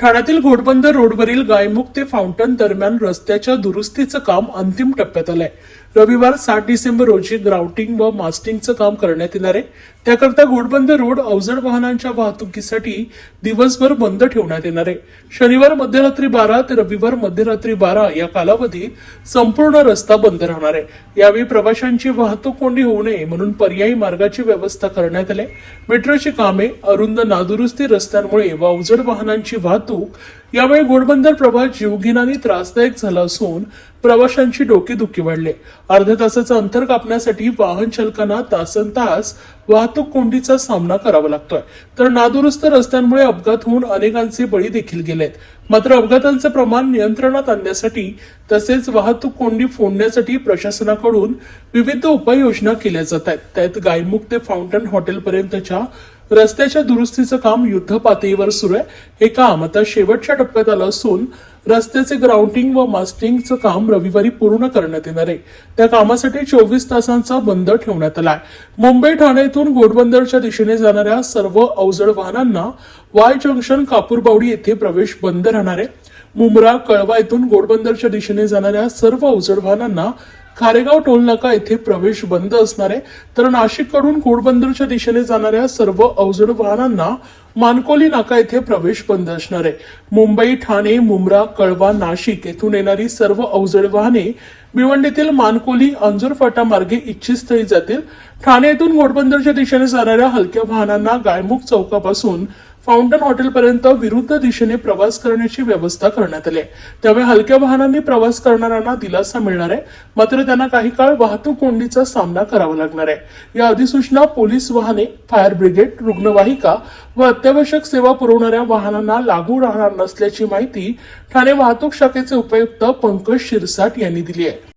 ठाण्यातील घोडबंदर रोडवरील गायमुख ते फाउंटन दरम्यान रस्त्याच्या दुरुस्तीचं काम अंतिम टप्प्यात आलंय। रविवार 7 डिसेंबर रोजी ग्राउटिंग व मास्टिंगचं काम करण्यात येणार आहे। त्याकरता घोडबंदर रोड अवजड वाहनांच्या वाहतुकीसाठी दिवसभर बंद ठेवण्यात येणार आहे। शनिवार मध्यरात्री 12 ते रविवार मध्यरात्री 12 या कालावधीत संपूर्ण रस्ता बंद राहणार आहे। यावेळी प्रवाशांची वाहतूक कोंडी होऊ नये म्हणून पर्यायी मार्गाची व्यवस्था करण्यात आली। मेट्रोची कामे, अरुंद नादुरुस्ती रस्त्यांमुळे व अवजड वाहनांची वाहतूक यावेळी घोडबंदर प्रवास जीवघेणा आणि त्रासदायक झाला असून प्रवाशांची डोकेदुखी वाढले। अर्ध्या तासाचं अंतर कापण्यासाठी वाहन चालकांना तासनतास वाहतूक कोंडीचा सामना करावा लागतोय, तर नादुरुस्त रस्त्यांमुळे अपघात होऊन अनेकांचे बळी देखील गेलेत। मात्र अपघातांचं प्रमाण नियंत्रणात आणण्यासाठी तसेच वाहतूक कोंडी फोडण्यासाठी प्रशासनाकडून विविध उपाययोजना केल्या जात आहेत। त्यात गायमुख ते फाउंटन हॉटेलपर्यंतच्या रस्त्याच्या दुरुस्तीचं काम युद्ध पातळीवर सुरू आहे। हे काम आता शेवटच्या टप्प्यात आलं असून रस्त्याचे ग्राउंडिंग व मास्टिंगचं काम रविवारी पूर्ण करण्यात येणार आहे। त्या कामासाठी 24 तासांचा बंद ठेवण्यात आलाय। मुंबई ठाण्यातून घोडबंदरच्या दिशेने जाणाऱ्या सर्व अवजड वाहनांना वाय जंक्शन कापूरबावडी येथे प्रवेश बंद राहणार आहे। मुंब्रा कळवा येथून घोडबंदरच्या दिशेने जाणाऱ्या सर्व अवजड वाहनांना खारेगाव टोलनाका येथे प्रवेश बंद असणार आहे, तर नाशिककडून घोडबंदरच्या दिशेने जाणाऱ्या सर्व अवजड वाहनांना मानकोली नाका येथे प्रवेश बंद असणार आहे। मुंबई, ठाणे, मुंब्रा, कळवा, नाशिक येथून येणारी सर्व अवजड वाहने भिवंडीतील मानकोली अंजूर फाटा मार्गे इच्छित स्थळी जातील। ठाणे येथून घोडबंदरच्या दिशेने जाणाऱ्या हलक्या वाहनांना गायमुख चौकापासून फाउंटन हॉटेलपर्यंत विरुद्ध दिशेने प्रवास करण्याची व्यवस्था करण्यात आली आहे। त्यामुळे हलक्या वाहनांनी प्रवास करणाऱ्यांना दिलासा मिळणार आहे, मात्र त्यांना काही काळ वाहतूक कोंडीचा सामना करावा लागणार आहे। या अधिसूचना पोलीस वाहने, फायर ब्रिगेड, रुग्णवाहिका व अत्यावश्यक सेवा पुरवणाऱ्या वाहनांना लागू राहणार नसल्याची माहिती ठाणे वाहतूक शाखेचे उपायुक्त पंकज शिरसाट यांनी दिली आहे।